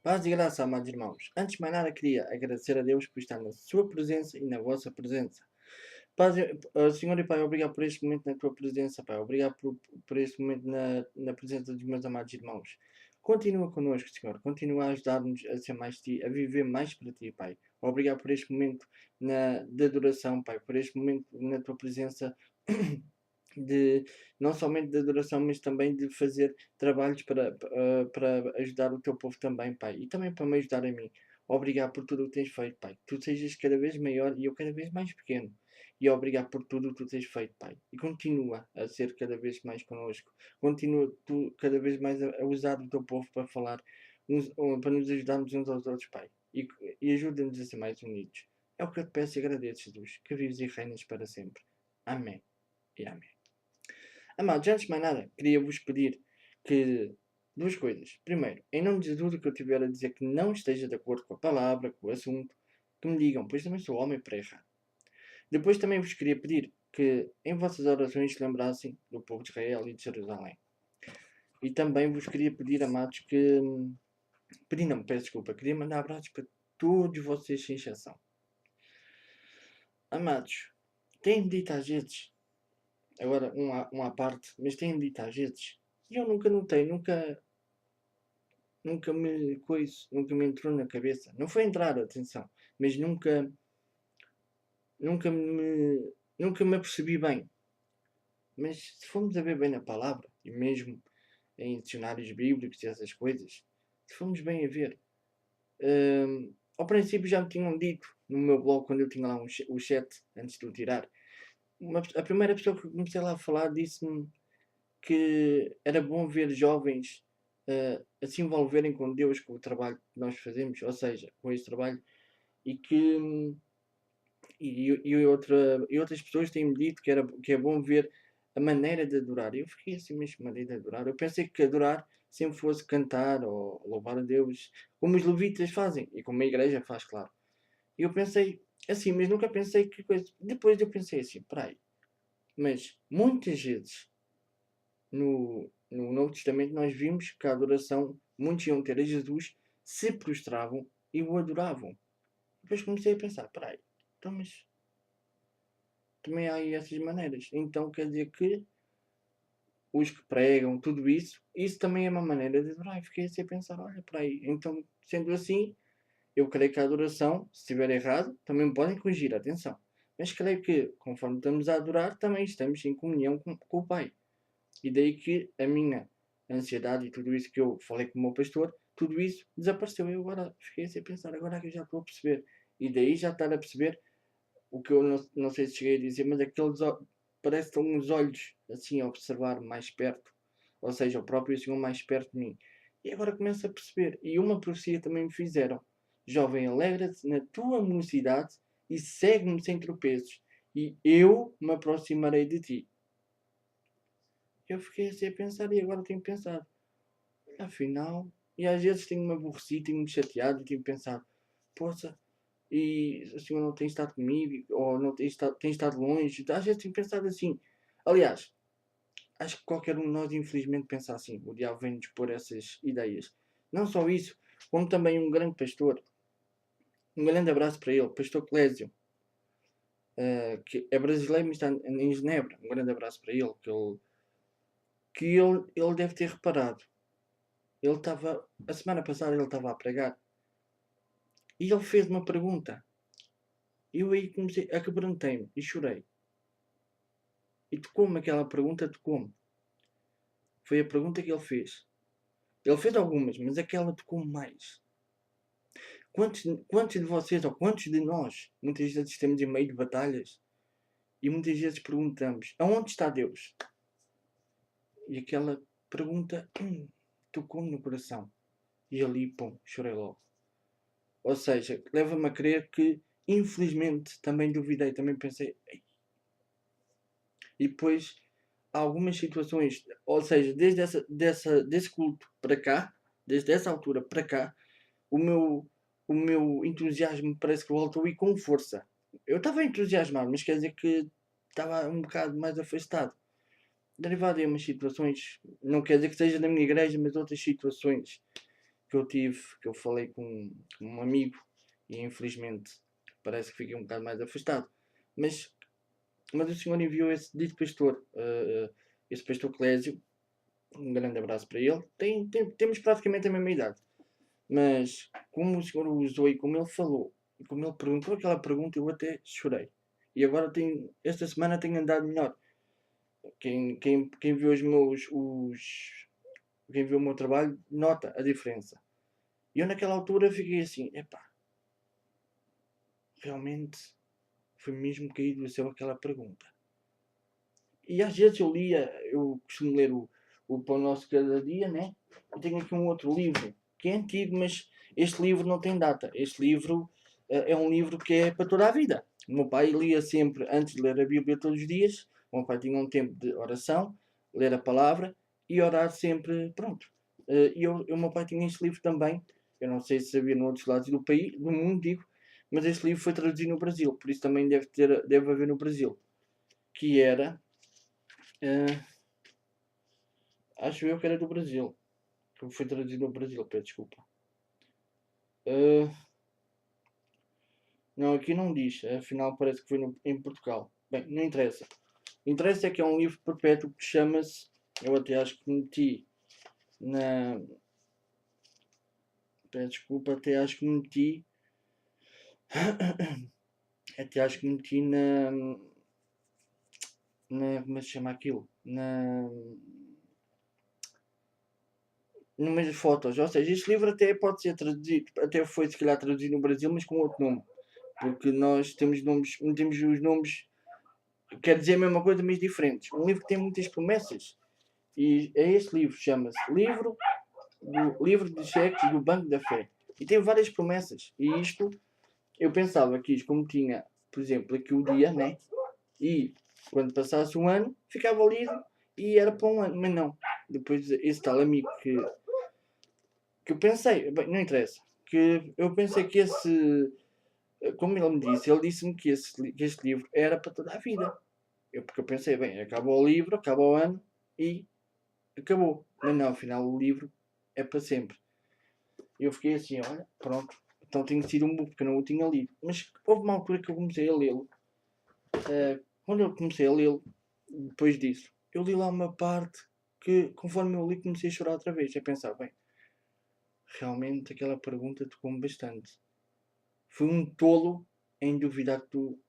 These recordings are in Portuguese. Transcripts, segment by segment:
Paz e graça, amados irmãos. Antes de mais nada, queria agradecer a Deus por estar na sua presença e na vossa presença. Senhor e Pai, obrigado por este momento na tua presença, Pai. Obrigado por este momento na presença dos meus amados irmãos. Continua connosco, Senhor. Continua a ajudar-nos a ser mais ti, a viver mais para ti, Pai. Obrigado por este momento de adoração, Pai. Por este momento na tua presença de não somente de adoração, mas também de fazer trabalhos para ajudar o teu povo também, Pai, e também para me ajudar a mim. Obrigado por tudo o que tens feito, Pai. Que tu sejas cada vez maior e eu cada vez mais pequeno. E obrigado por tudo o que tu tens feito, Pai. E continua a ser cada vez mais connosco. Continua tu cada vez mais a usar o teu povo para falar, para nos ajudarmos uns aos outros, Pai. E ajuda-nos a ser mais unidos. É o que eu te peço e agradeço, Jesus, que vives e reinas para sempre. Amém e amém. Amados, antes de mais nada, queria-vos pedir que duas coisas. Primeiro, em nome de Jesus, o que eu tiver a dizer que não esteja de acordo com a palavra, com o assunto, que me digam, pois também sou homem para errar. Depois também vos queria pedir que em vossas orações se lembrassem do povo de Israel e de Jerusalém. E também vos queria pedir, amados, que. Pedir não, peço desculpa, queria mandar abraços para todos vocês sem exceção. Amados, têm-me dito às vezes, agora um à parte, mas têm-me dito às vezes, e eu nunca notei, nunca me entrou na cabeça. Não foi entrar, atenção, mas nunca me, nunca me apercebi bem. Mas se formos a ver bem na palavra, e mesmo em dicionários bíblicos e essas coisas, se formos bem a ver, ao princípio já me tinham dito no meu blog, quando eu tinha lá o chat, antes de o tirar, a primeira pessoa que eu comecei lá a falar disse-me que era bom ver jovens a se envolverem com Deus, com o trabalho que nós fazemos, ou seja, com esse trabalho, e que e outras pessoas têm-me dito que é bom ver a maneira de adorar. Eu fiquei assim, mas que maneira de adorar? Eu pensei que adorar sempre fosse cantar ou louvar a Deus, como os levitas fazem, e como a igreja faz, claro. E eu pensei assim, mas nunca pensei que coisa. Depois eu pensei assim, peraí, mas muitas vezes no Novo Testamento nós vimos que a adoração, muitos iam ter a Jesus, se prostravam e o adoravam. Depois comecei a pensar, peraí, então mas também há aí essas maneiras. Então quer dizer que os que pregam, tudo isso também é uma maneira de adorar. E fiquei assim a pensar, olha, peraí, então sendo assim, eu creio que a adoração, se estiver errado, também me podem corrigir, atenção. Mas creio que, conforme estamos a adorar, também estamos em comunhão com o Pai. E daí que a minha ansiedade e tudo isso que eu falei com o meu pastor, tudo isso desapareceu. Eu agora fiquei assim a pensar, agora é que eu já estou a perceber. E daí já estar a perceber o que eu não sei se cheguei a dizer, mas parece que estão uns olhos assim a observar mais perto, ou seja, o próprio Senhor mais perto de mim. E agora começo a perceber. E uma profecia também me fizeram: jovem, alegra-te na tua mocidade e segue-me sem tropeços, e eu me aproximarei de ti. Eu fiquei assim a pensar e agora tenho pensado, afinal, e às vezes tenho-me aborrecido, tenho-me chateado e tenho pensado, poça, e o senhor não tem estado comigo, ou não tem estado longe, às vezes tenho pensado assim. Aliás, acho que qualquer um de nós infelizmente pensa assim, o diabo vem-nos pôr essas ideias. Não só isso, como também um grande pastor, um grande abraço para ele, pastor Clésio, que é brasileiro mas está em Genebra, um grande abraço para ele, ele deve ter reparado. Ele estava, a semana passada ele estava a pregar e ele fez uma pergunta. Eu aí comecei, aquebrantei-me e chorei. E tocou-me aquela pergunta, tocou-me. Foi a pergunta que ele fez. Ele fez algumas, mas aquela tocou-me mais. Quantos de vocês, ou quantos de nós, muitas vezes estamos em meio de batalhas e muitas vezes perguntamos, aonde está Deus? E aquela pergunta tocou-me no coração. E ali, pum, chorei logo. Ou seja, leva-me a crer que, infelizmente, também duvidei, também pensei. E depois, há algumas situações, ou seja, desse culto para cá, desde essa altura para cá, o meu, o meu entusiasmo parece que voltou e com força. Eu estava entusiasmado, mas quer dizer que estava um bocado mais afastado. Derivado em umas situações, não quer dizer que seja na minha igreja, mas outras situações que eu tive, que eu falei com um amigo e infelizmente parece que fiquei um bocado mais afastado. Mas o Senhor enviou esse dito pastor, esse pastor Clésio, um grande abraço para ele. Temos praticamente a mesma idade. Mas como o Senhor o usou e como ele falou, e como ele perguntou aquela pergunta, eu até chorei. E agora esta semana tenho andado melhor. Quem viu quem viu o meu trabalho nota a diferença. E eu naquela altura fiquei assim, epá, realmente foi mesmo caído do céu aquela pergunta. E às vezes eu costumo ler o Pão Nosso Cada Dia, né? Eu tenho aqui um outro livro, que é antigo, mas este livro não tem data. Este livro é um livro que é para toda a vida. O meu pai lia sempre, antes de ler a Bíblia todos os dias, o meu pai tinha um tempo de oração, ler a palavra e orar sempre, pronto. E o meu pai tinha este livro também, eu não sei se havia noutros lados do país, do mundo, digo, mas este livro foi traduzido no Brasil, por isso também deve haver no Brasil, que era acho eu que era do Brasil. Que foi traduzido no Brasil, peço desculpa. Não, aqui não diz. Afinal parece que foi em Portugal. Bem, não interessa. Interessa é que é um livro perpétuo que chama-se. Eu até acho que meti na. Peço desculpa, até acho que meti. Até acho que meti como é que se chama aquilo? No meio das fotos. Ou seja, este livro até pode ser traduzido, até foi se calhar traduzido no Brasil, mas com outro nome. Porque nós temos nomes, metemos os nomes, quer dizer a mesma coisa, mas diferentes. Um livro que tem muitas promessas. E é este livro, chama-se Livro de Cheques do Banco da Fé. E tem várias promessas. E isto, eu pensava que isto, como tinha, por exemplo, aqui o dia, né? E quando passasse um ano, ficava lido e era para um ano. Mas não. Depois esse tal amigo que eu pensei, bem, não interessa, que eu pensei que como ele me disse, ele disse-me que este livro era para toda a vida. Porque eu pensei, bem, acaba o livro, acaba o ano e acabou. Mas não, afinal o livro é para sempre. E eu fiquei assim, olha, pronto, então tinha sido um burro, porque eu não o tinha lido. Mas houve uma altura que eu comecei a lê-lo. Quando eu comecei a lê-lo, depois disso, eu li lá uma parte que, conforme eu li, comecei a chorar outra vez. A pensar, bem, realmente aquela pergunta tocou-me bastante. Fui um tolo em duvidar que tu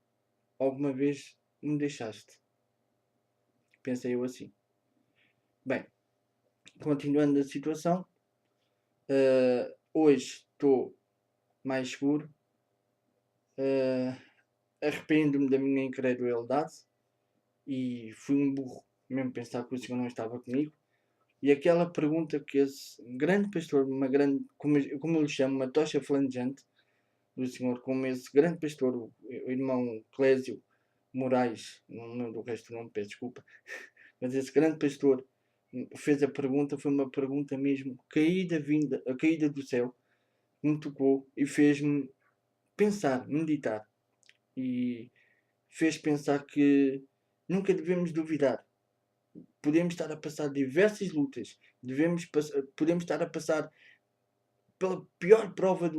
alguma vez me deixaste. Pensei eu assim. Bem, continuando a situação, hoje estou mais seguro. Arrependo-me da minha incredulidade e fui um burro mesmo pensar que o Senhor não estava comigo. E aquela pergunta que esse grande pastor, uma grande, como eu lhe chamo, uma tocha flamejante do Senhor, como esse grande pastor, o irmão Clésio Moraes, não lembro do resto do nome, peço desculpa, mas esse grande pastor fez a pergunta, foi uma pergunta mesmo caída do céu, que me tocou e fez-me pensar, meditar e fez pensar que nunca devemos duvidar. Podemos estar a passar diversas lutas, podemos estar a passar pela pior prova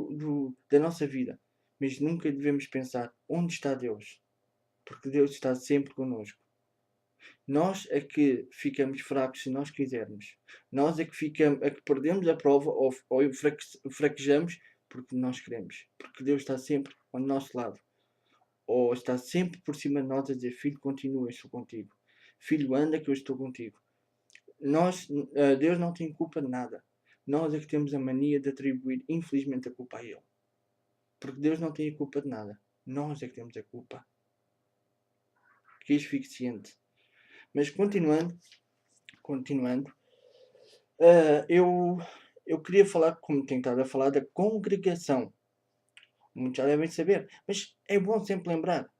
da nossa vida, mas nunca devemos pensar onde está Deus, porque Deus está sempre connosco. Nós é que ficamos fracos se nós quisermos. Nós é que perdemos a prova ou fraquejamos porque nós queremos. Porque Deus está sempre ao nosso lado. Ou está sempre por cima de nós a dizer: filho, continua, eu estou contigo. Filho, anda que eu estou contigo. Deus não tem culpa de nada. Nós é que temos a mania de atribuir, infelizmente, a culpa a Ele. Porque Deus não tem a culpa de nada. Nós é que temos a culpa. Que asfixiante. Mas continuando, eu queria falar, como tenho estado a falar, da congregação. Muitos já devem saber, mas é bom sempre lembrar,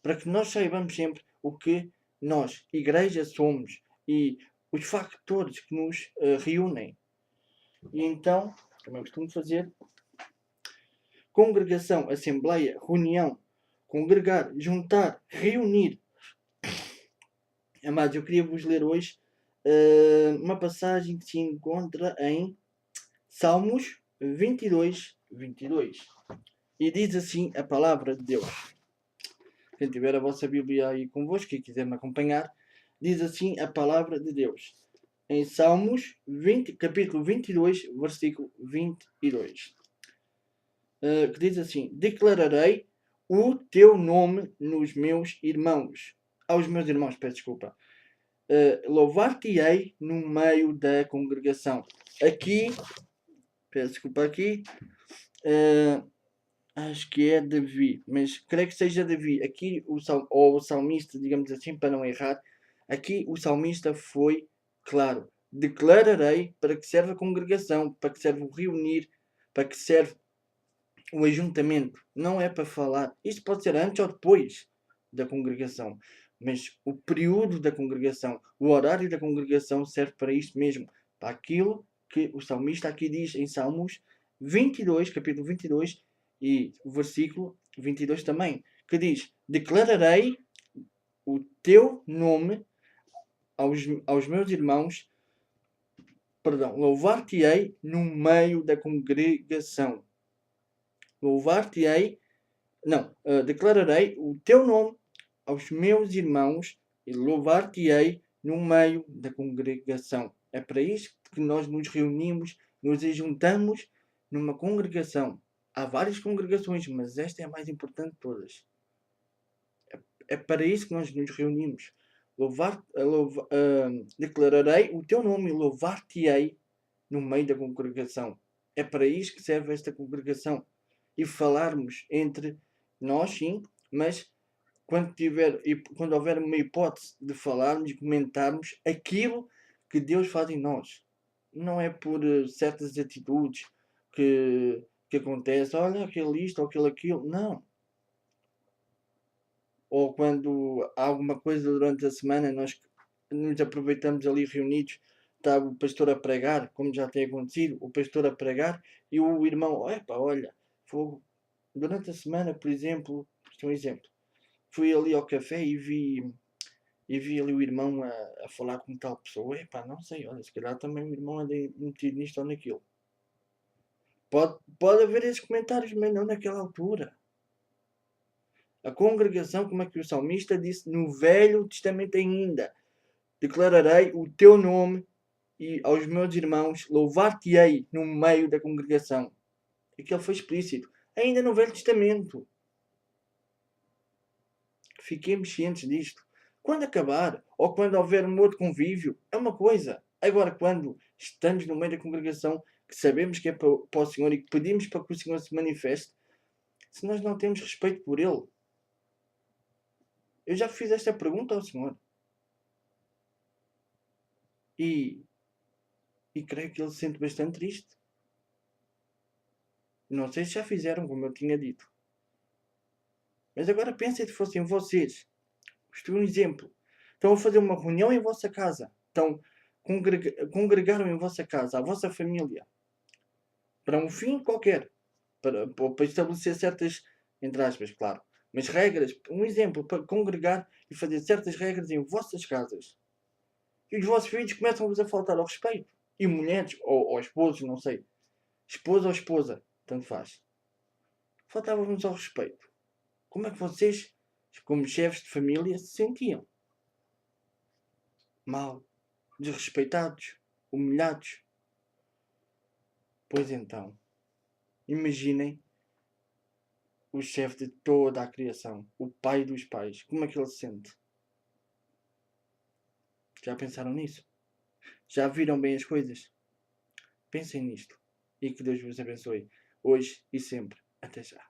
para que nós saibamos sempre o que nós, igreja, somos e os factores que nos reúnem. E então, como eu costumo fazer, congregação, assembleia, reunião, congregar, juntar, reunir. Amados, eu queria vos ler hoje uma passagem que se encontra em Salmos 22, 22. E diz assim a palavra de Deus. Quem tiver a vossa Bíblia aí convosco e quiser me acompanhar, diz assim a palavra de Deus. Em Salmos 20, capítulo 22, versículo 22. Que diz assim: Declararei o teu nome nos meus irmãos. Aos meus irmãos, peço desculpa. Louvar-te-ei no meio da congregação. Aqui, peço desculpa aqui, acho que é Davi, mas creio que seja Davi. Aqui, ou o salmista, digamos assim, para não errar, aqui o salmista foi claro. Declararei para que serve a congregação, para que serve o reunir, para que serve o ajuntamento. Não é para falar. Isto pode ser antes ou depois da congregação. Mas o período da congregação, o horário da congregação serve para isto mesmo. Para aquilo que o salmista aqui diz em Salmos 22, capítulo 22 e o versículo 22 também. Que diz: Declararei o teu nome aos meus irmãos. Perdão, louvar-te-ei no meio da congregação. Louvar-te-ei, não, declararei o teu nome aos meus irmãos e louvar-te-ei no meio da congregação. É para isso que nós nos reunimos, nos juntamos numa congregação. Há várias congregações, mas esta é a mais importante de todas. É para isso que nós nos reunimos. Declararei o teu nome e louvar-te-ei no meio da congregação. É para isso que serve esta congregação. E falarmos entre nós, sim, mas quando houver uma hipótese de falarmos e comentarmos aquilo que Deus faz em nós. Não é por certas atitudes que acontece, olha aquele isto ou aquilo. Não. Ou quando há alguma coisa durante a semana, nós nos aproveitamos ali reunidos, está o pastor a pregar, como já tem acontecido, o pastor a pregar, e o irmão, epa, olha, durante a semana, por exemplo, isto é um exemplo, fui ali ao café e vi ali o irmão a falar com tal pessoa, epá, não sei, olha, se calhar também o irmão anda metido nisto ou naquilo. Pode haver esses comentários, mas não naquela altura. A congregação, como é que o salmista disse no Velho Testamento ainda, declararei o teu nome e aos meus irmãos louvar-te-ei no meio da congregação. Aquilo foi explícito. Ainda no Velho Testamento. Fiquemos cientes disto. Quando acabar, ou quando houver um outro convívio, é uma coisa. Agora, quando estamos no meio da congregação, que sabemos que é para o Senhor e que pedimos para que o Senhor se manifeste, se nós não temos respeito por Ele. Eu já fiz esta pergunta ao Senhor. E creio que Ele se sente bastante triste. Não sei se já fizeram, como eu tinha dito. Mas agora pensem se fossem vocês. Isto é um exemplo. Estão a fazer uma reunião em vossa casa. Estão congregaram em vossa casa, a vossa família. Para um fim qualquer. Para estabelecer certas, entre aspas, claro. Mas regras. Um exemplo. Para congregar e fazer certas regras em vossas casas. E os vossos filhos começam-vos a faltar ao respeito. E mulheres, ou esposos, não sei. Esposa ou esposa. Tanto faz. Faltava-vos ao respeito. Como é que vocês, como chefes de família, se sentiam? Mal, desrespeitados, humilhados. Pois então, imaginem o chefe de toda a criação, o pai dos pais, como é que ele se sente? Já pensaram nisso? Já viram bem as coisas? Pensem nisto e que Deus vos abençoe, hoje e sempre. Até já.